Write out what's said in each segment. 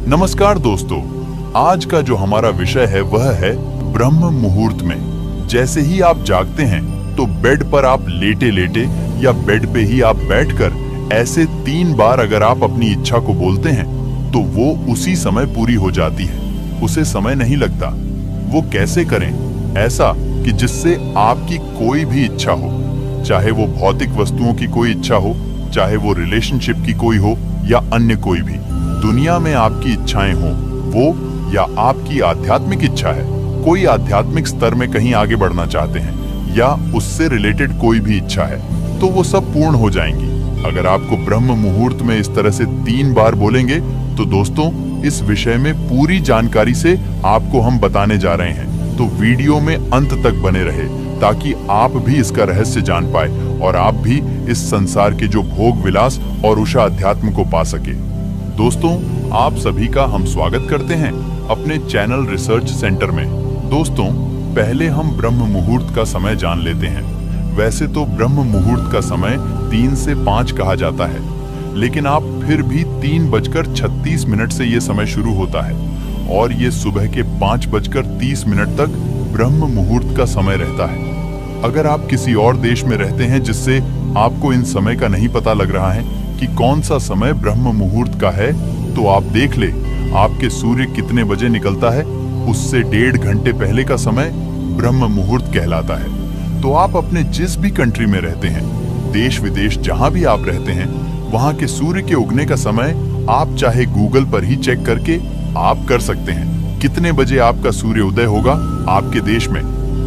नमस्कार दोस्तों, आज का जो हमारा विषय है वह है ब्रह्म मुहूर्त में। जैसे ही आप जागते हैं तो बेड पर आप लेटे लेटे या बेड पे ही आप बैठकर ऐसे 3 बार अगर आप अपनी इच्छा को बोलते हैं तो वो उसी समय पूरी हो जाती है। उसे समय नहीं लगता। वो कैसे करें ऐसा कि जिससे आपकी कोई भी इच्छा हो, चाहे वो भौतिक वस्तुओं की कोई इच्छा हो, चाहे वो रिलेशनशिप की कोई हो या अन्य कोई भी, दुनिया में आपकी इच्छाएं हो वो, या आपकी आध्यात्मिक इच्छा है, कोई आध्यात्मिक स्तर में कहीं आगे बढ़ना चाहते हैं या उससे रिलेटेड कोई भी इच्छा है, तो वो सब पूर्ण हो जाएंगी अगर आपको ब्रह्म मुहूर्त में इस तरह से 3 बार बोलेंगे। तो दोस्तों, इस विषय में पूरी जानकारी से आपको हम बताने जा रहे हैं, तो वीडियो में अंत तक बने रहे ताकि आप भी इसका रहस्य जान पाए और आप भी इस संसार के जो भोग विलास और उषा अध्यात्म को पा सके। दोस्तों, आप सभी का हम स्वागत करते हैं अपने चैनल रिसर्च सेंटर में। दोस्तों, पहले हम ब्रह्म मुहूर्त का समय जान लेते हैं। वैसे तो ब्रह्म मुहूर्त का समय 3 से 5 कहा जाता है, लेकिन आप फिर भी 3:36 से ये समय शुरू होता है और ये सुबह के 5:30 तक ब्रह्म मुहूर्त का समय रहता है। अगर आप किसी और देश में रहते हैं जिससे आपको इन समय का नहीं पता लग रहा है कि कौन सा समय ब्रह्म मुहूर्त का है, तो आप देख ले आपके सूर्य कितने बजे निकलता है, उससे 1.5 घंटे पहले का समय ब्रह्म मुहूर्त कहलाता है। तो आप अपने जिस भी कंट्री में रहते हैं, देश विदेश जहां भी आप रहते हैं, वहां के सूर्य के उगने का समय आप चाहे गूगल पर ही चेक करके आप कर सकते हैं कितने बजे आपका सूर्य उदय होगा आपके देश में।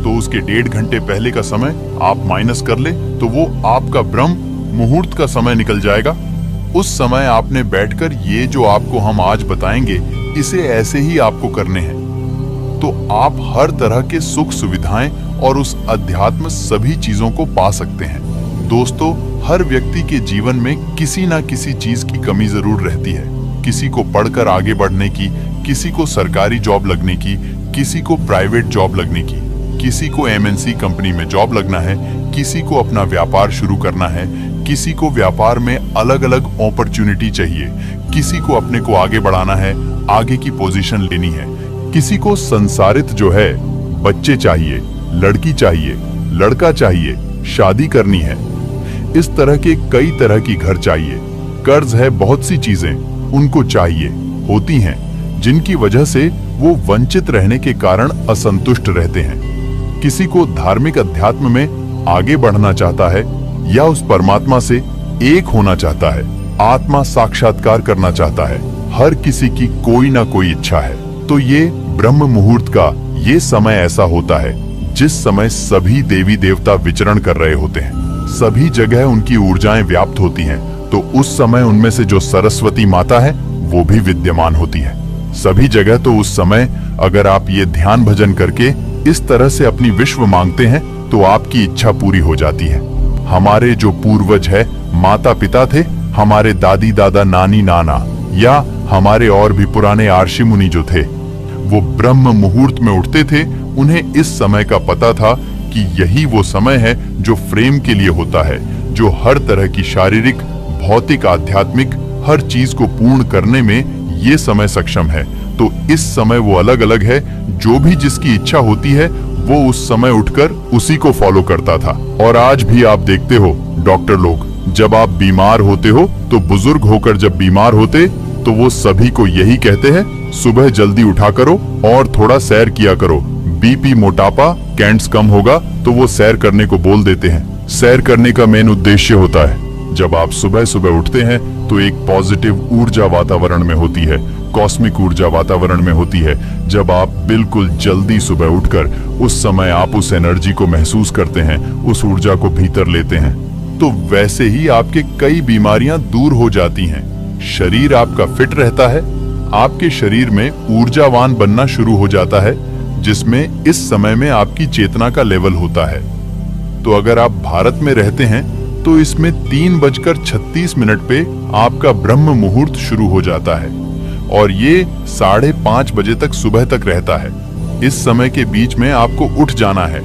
तो उसके 1.5 घंटे पहले का समय आप माइनस कर ले तो वो आपका ब्रह्म मुहूर्त का समय निकल जाएगा। उस समय आपने बैठकर ये जो आपको हम आज बताएंगे, इसे ऐसे ही आपको करने हैं, तो आप हर तरह के सुख सुविधाएं और उस अध्यात्म सभी चीजों को पा सकते हैं। दोस्तों, हर व्यक्ति के जीवन में किसी ना किसी चीज की कमी जरूर रहती है। किसी को पढ़कर आगे बढ़ने की, किसी को सरकारी जॉब लगने की, किसी को प्राइवेट जॉब लगने की, किसी को MNC कंपनी में जॉब लगना है, किसी को अपना व्यापार शुरू करना है, किसी को व्यापार में अलग अलग अपॉर्चुनिटी चाहिए, किसी को अपने को आगे बढ़ाना है, आगे की पोजीशन लेनी है, किसी को संसारित जो है बच्चे चाहिए, लड़की चाहिए, लड़का चाहिए, शादी करनी है, इस तरह के कई तरह की घर चाहिए, कर्ज है, बहुत सी चीजें उनको चाहिए होती हैं, जिनकी वजह से वो वंचित रहने के कारण असंतुष्ट रहते हैं। किसी को धार्मिक अध्यात्म में आगे बढ़ना चाहता है या उस परमात्मा से एक होना चाहता है, आत्मा साक्षात्कार करना चाहता है। हर किसी की कोई ना कोई इच्छा है। तो ये ब्रह्म मुहूर्त का ये समय ऐसा होता है जिस समय सभी देवी देवता विचरण कर रहे होते हैं, सभी जगह उनकी ऊर्जाएं व्याप्त होती हैं। तो उस समय उनमें से जो सरस्वती माता है वो भी विद्यमान होती है सभी जगह। तो उस समय अगर आप ये ध्यान भजन करके इस तरह से अपनी विश्व मांगते हैं तो आपकी इच्छा पूरी हो जाती है। हमारे जो पूर्वज है, माता पिता थे, हमारे दादी दादा नानी नाना या हमारे और भी पुराने आर्षि मुनि जो थे, वो ब्रह्म मुहूर्त में उठते थे। उन्हें इस समय का पता था कि यही वो समय है जो फ्रेम के लिए होता है, जो हर तरह की शारीरिक, भौतिक, आध्यात्मिक हर चीज को पूर्ण करने में ये समय सक्षम है। तो इस समय वो अलग अलग है। जो भी जिसकी इच्छा होती है वो उस समय उठकर उसी को फॉलो करता था। और आज भी आप देखते हो डॉक्टर लोग, जब आप बीमार होते हो तो बुजुर्ग होकर जब बीमार होते तो वो सभी को यही कहते हैं, सुबह जल्दी उठा करो और थोड़ा सैर किया करो, BP, मोटापा, कैंट्स कम होगा। तो वो सैर करने को बोल देते हैं। सैर करने का मेन उद्देश्य होता है, जब आप सुबह सुबह उठते हैं तो एक पॉजिटिव ऊर्जा वातावरण में होती है, कॉस्मिक ऊर्जा वातावरण में होती है। जब आप बिल्कुल जल्दी सुबह उठकर उस समय आप उस एनर्जी को महसूस करते हैं, उस ऊर्जा को भीतर लेते हैं, तो वैसे ही आपके कई बीमारियां दूर हो जाती हैं। शरीर आपका फिट रहता है, आपके शरीर में ऊर्जावान बनना शुरू हो जाता है, जिसमें इस समय में आपकी चेतना का लेवल होता है। तो अगर आप भारत में रहते हैं तो इसमें 3:36 पे आपका ब्रह्म मुहूर्त शुरू हो जाता है और ये 5:30 बजे तक सुबह तक रहता है। इस समय के बीच में आपको उठ जाना है।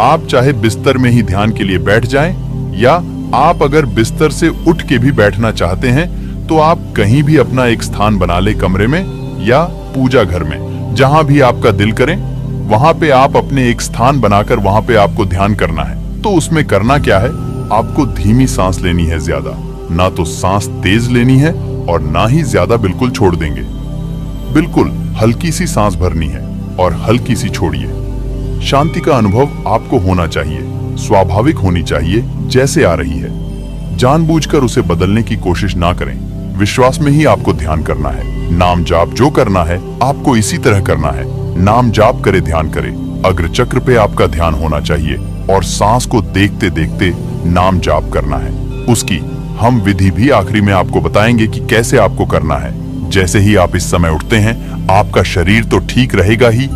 आप चाहे बिस्तर में ही ध्यान के लिए बैठ जाएं, या आप अगर बिस्तर से उठ के भी बैठना चाहते हैं तो आप कहीं भी अपना एक स्थान बना ले कमरे में, या पूजा घर में, जहां भी आपका दिल करे वहां पे आप अपने एक स्थान बनाकर वहां पे आपको ध्यान करना है। तो उसमें करना क्या है, आपको धीमी सांस लेनी है, ज्यादा ना तो सांस तेज लेनी है और ना ही ज्यादा बिल्कुल छोड़ देंगे। बिल्कुल हल्की सी सांस भरनी है और हल्की सी छोड़िए। शांति का अनुभव आपको होना चाहिए, स्वाभाविक होनी चाहिए जैसे आ रही है। जानबूझकर उसे बदलने की कोशिश ना करें। विश्वास में ही आपको ध्यान करना है। नाम जाप जो करना है आपको इसी तरह करना है। नाम जाप करे, ध्यान करे, अग्र चक्र पे आपका ध्यान होना चाहिए और सांस को देखते देखते नाम जाप करना है। उसकी हम विधि भी आखिरी में आपको बताएंगे कि कैसे आपको करना है। जैसे ही आप इस समय उठते हैं आपका शरीर तो ठीक रहेगा ही,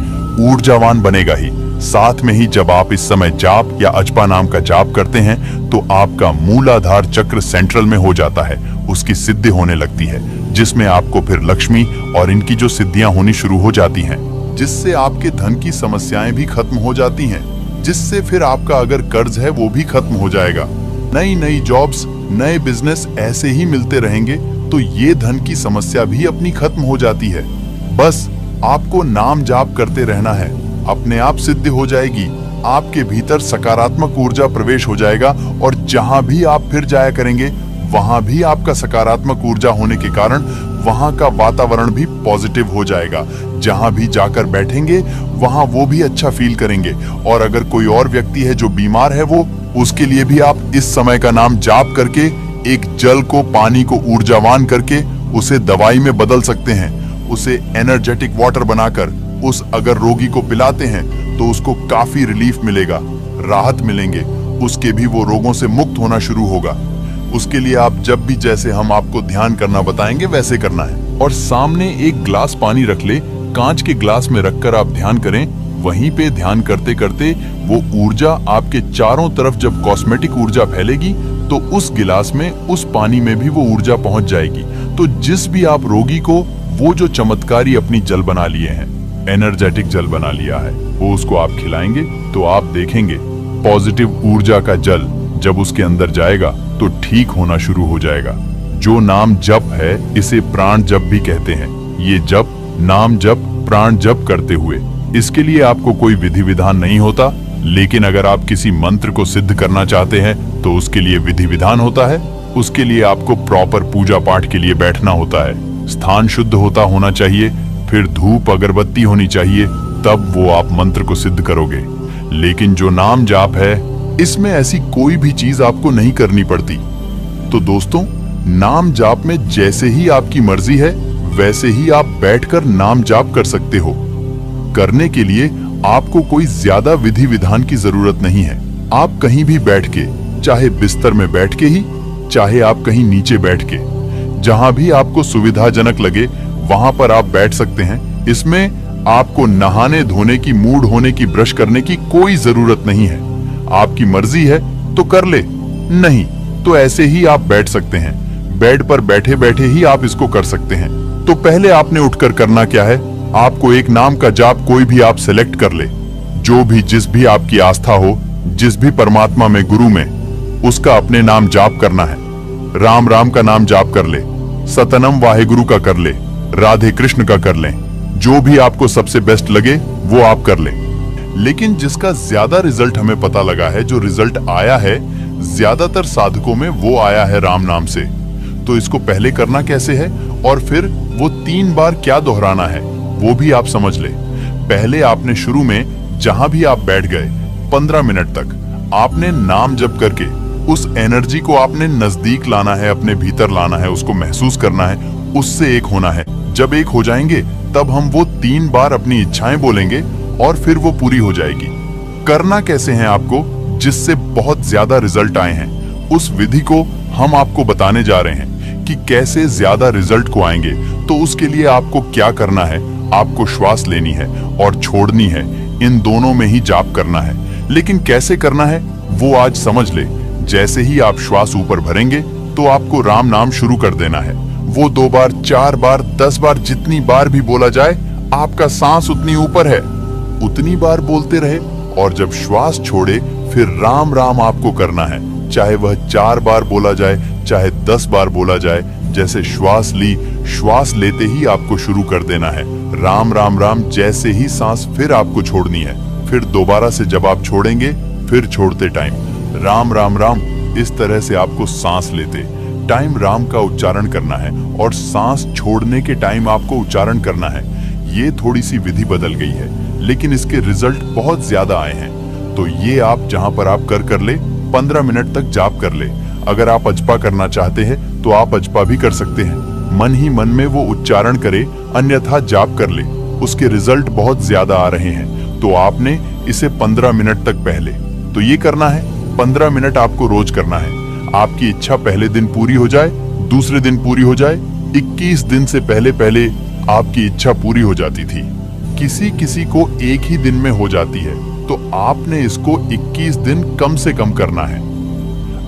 ऊर्जावान बनेगा ही। साथ में ही जब आप इस समय जाप या अजपा नाम का जाप करते हैं तो आपका मूलाधार चक्र सेंट्रल में हो जाता है, उसकी सिद्धि होने लगती है, जिसमें आपको फिर लक्ष्मी और इनकी जो सिद्धियां होनी शुरू हो जाती हैं, जिससे आपके धन की समस्याएं भी खत्म हो जाती हैं, जिससे फिर आपका अगर कर्ज है वो भी खत्म हो जाएगा। नई नई जॉब्स, नए बिजनेस ऐसे ही मिलते रहेंगे तो ये धन की समस्या भी अपनी खत्म हो जाती है। बस आपको नाम जाप करते रहना है, अपने आप सिद्धि हो जाएगी। आपके भीतर सकारात्मक ऊर्जा प्रवेश हो जाएगा और जहां भी आप फिर जाया करेंगे वहां भी आपका सकारात्मक ऊर्जा होने के कारण वहां का वातावरण भी पॉजिटिव हो जाएगा। जहां भी जाकर बैठेंगे वहां वो भी अच्छा फील करेंगे। और अगर कोई और व्यक्ति है जो बीमार है, वो उसके लिए भी आप इस समय का नाम जाप करके एक जल को, पानी को ऊर्जावान करके उसे दवाई में बदल सकते हैं। उसे एनर्जेटिक वाटर बनाकर उस अगर रोगी को पिलाते हैं तो उसको काफी रिलीफ मिलेगा, राहत मिलेंगे, उसके भी वो रोगों से मुक्त होना शुरू होगा। उसके लिए आप जब भी जैसे हम आपको ध्यान करना बताएंगे वैसे करना है। और सामने एक ग्लास पानी रख ले, कांच के ग्लास में रखकर आप ध्यान करें। वहीं पे ध्यान करते करते वो ऊर्जा आपके चारों तरफ जब कॉस्मेटिक ऊर्जा फैलेगी तो उस गिलास में, उस पानी में भी वो ऊर्जा पहुंच जाएगी। तो जिस भी आप रोगी को वो जो चमत्कारी अपनी जल बना लिए हैं, एनर्जेटिक जल बना लिया है, वो उसको आप खिलाएंगे तो आप देखेंगे पॉजिटिव ऊर्जा का जल जब उसके अंदर जाएगा तो ठीक होना शुरू हो जाएगा। जो नाम जप है इसे प्राण जप भी कहते हैं। ये जप, नाम जप, प्राण जप करते हुए, इसके लिए आपको कोई विधि विधान नहीं होता। लेकिन अगर आप किसी मंत्र को सिद्ध करना चाहते हैं तो उसके लिए विधि विधान होता है। उसके लिए आपको प्रॉपर पूजा पाठ के लिए बैठना होता है, स्थान शुद्ध होना चाहिए, फिर धूप अगरबत्ती होनी चाहिए, तब वो आप मंत्र को सिद्ध करोगे। लेकिन जो नाम जाप है इसमें ऐसी कोई भी चीज आपको नहीं करनी पड़ती। तो दोस्तों, नाम जाप में जैसे ही आपकी मर्जी है वैसे ही आप बैठकर नाम जाप कर सकते हो। करने के लिए आपको कोई ज्यादा विधि विधान की जरूरत नहीं है। आप कहीं भी बैठ के, चाहे बिस्तर में बैठ के ही, चाहे आप कहीं नीचे बैठ के, जहां भी आपको सुविधाजनक लगे वहां पर आप बैठ सकते हैं। इसमें आपको नहाने धोने की, मूड होने की, ब्रश करने की कोई जरूरत नहीं है। आपकी मर्जी है तो कर ले, नहीं तो ऐसे ही आप बैठ सकते हैं। बेड पर बैठे बैठे ही आप इसको कर सकते हैं। तो पहले आपने उठकर करना क्या है, आपको एक नाम का जाप कोई भी आप सिलेक्ट कर ले, जो भी, जिस भी आपकी आस्था हो, जिस भी परमात्मा में, गुरु में, उसका अपने नाम जाप करना है। राम राम का नाम जाप कर ले, सतनम वाहेगुरु का कर ले, राधे कृष्ण का कर लें, जो भी आपको सबसे बेस्ट लगे वो आप कर लें। लेकिन जिसका ज्यादा रिजल्ट हमें पता लगा है, जो रिजल्ट आया है ज्यादातर साधकों में, वो आया है राम नाम से। तो इसको पहले करना कैसे है और फिर वो 3 बार क्या दोहराना है वो भी आप समझ ले। पहले आपने शुरू में जहां भी आप बैठ गए 15 मिनट तक आपने नाम जप करके उस एनर्जी को आपने नजदीक लाना है, अपने भीतर लाना है, उसको महसूस करना है, उससे एक होना है। जब एक हो जाएंगे तब हम वो 3 बार अपनी इच्छाएं बोलेंगे और फिर वो पूरी हो जाएगी। करना कैसे है आपको, जिससे बहुत ज्यादा रिजल्ट आए हैं, उस विधि को हम आपको बताने जा रहे हैं कि कैसे ज्यादा रिजल्ट को आएंगे। तो उसके लिए आपको क्या करना है, आपको श्वास लेनी है और छोड़नी है, इन दोनों में ही जाप करना है। लेकिन कैसे करना है वो आज समझ ले। जैसे ही आप श्वास ऊपर भरेंगे तो आपको राम नाम शुरू कर देना है। वो 2 बार, 4 बार, 10 बार, जितनी बार भी बोला जाए, आपका सांस उतनी ऊपर है, उतनी बार बोलते रहे। और जब श्वास छोड़े फिर राम राम आपको करना है, चाहे वह 4 बार बोला जाए, चाहे 10 बार बोला जाए, जैसे श्वास ली, श्वास लेते ही आपको शुरू कर देना है राम राम राम। जैसे ही सांस फिर आपको छोड़नी है, फिर दोबारा से जब आप छोड़ेंगे फिर छोड़ते टाइम राम राम राम। इस तरह से आपको सांस लेते टाइम राम का उच्चारण करना है और सांस छोड़ने के टाइम आपको उच्चारण करना है। ये थोड़ी सी विधि बदल गई है, लेकिन इसके रिजल्ट बहुत ज्यादा आए हैं। तो ये आप जहां पर आप कर ले, 15 मिनट तक जाप कर ले। अगर आप अजपा करना चाहते हैं तो आप अजपा भी कर सकते हैं। मन ही मन में वो उच्चारण करे, अन्यथा जाप कर ले। उसके रिजल्ट बहुत ज्यादा आ रहे हैं। तो आपने इसे 15 मिनट तक पहले तो ये करना है, 15 मिनट आपको रोज करना है। आपकी इच्छा पहले दिन पूरी हो जाए, दूसरे दिन पूरी हो जाए, 21 दिन से पहले पहले आपकी इच्छा पूरी हो जाती थी। किसी किसी को एक ही दिन में हो जाती है, तो आपने इसको 21 दिन कम से कम करना है।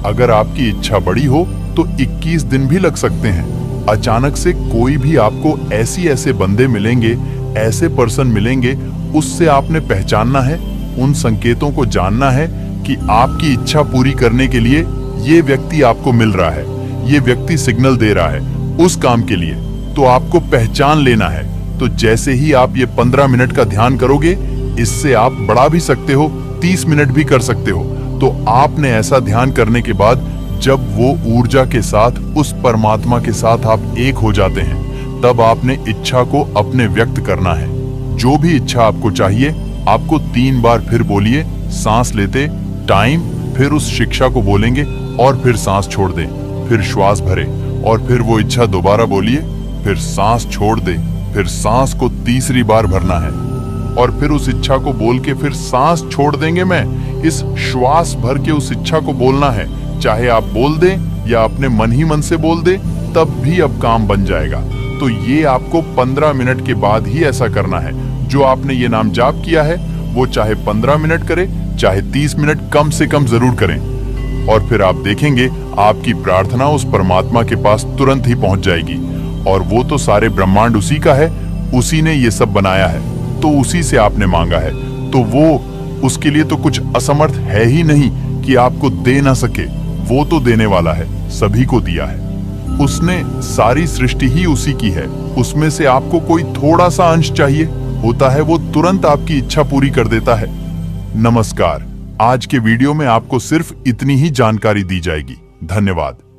अगर आपकी इच्छा बड़ी हो तो 21 दिन भी लग सकते हैं। अचानक से कोई भी आपको ऐसे बंदे मिलेंगे, ऐसे पर्सन मिलेंगे, उससे आपने पहचानना है, उन संकेतों को जानना है कि आपकी इच्छा पूरी करने के लिए ये व्यक्ति आपको मिल रहा है, ये व्यक्ति सिग्नल दे रहा है उस काम के लिए। तो आपको पहचान लेना है। तो जैसे ही आप ये 15 मिनट का ध्यान करोगे, इससे आप बढ़ा भी सकते हो, 30 मिनट भी कर सकते हो। तो आपने ऐसा ध्यान करने के बाद जब वो ऊर्जा के साथ, उस परमात्मा के साथ आप एक हो जाते हैं, तब आपने इच्छा को अपने व्यक्त करना है। जो भी इच्छा आपको चाहिए, आपको 3 बार फिर बोलिए, सांस लेते टाइम, फिर उस शिक्षा को बोलेंगे और फिर सांस छोड़ दे, फिर श्वास भरे और फिर वो इच्छा दोबारा बोलिए, फिर सांस छोड़ दे, फिर सांस को तीसरी बार भरना है और फिर उस इच्छा को बोल के फिर सांस छोड़ देंगे। मैं इस श्वास भर के उस इच्छा को बोलना है, चाहे आप बोल दें या अपने मन ही मन से बोल दें, तब भी अब काम बन जाएगा। तो ये आपको 15 मिनट के बाद ही ऐसा करना है। जो आपने ये नाम जाप किया है, वो चाहे 15 मिनट करे, चाहे 30 मिनट, कम से कम जरूर करें। और फिर आप देखेंगे आपकी प्रार्थना उस परमात्मा के पास तुरंत ही पहुंच जाएगी। और वो तो सारे ब्रह्मांड उसी का है, उसी ने ये सब बनाया है, तो उसी से आपने मांगा है। तो वो, उसके लिए तो कुछ असमर्थ है ही नहीं कि आपको दे ना सके। वो तो देने वाला है, सभी को दिया है। उसने सारी सृष्टि ही उसी की है। उसमें से आपको कोई थोड़ा सा अंश चाहिए होता है, वो तुरंत आपकी इच्छा पूरी कर देता है। नमस्कार। आज के वीडियो में आपको सिर्फ इतनी ही जानकारी दी जाएगी। धन्यवाद।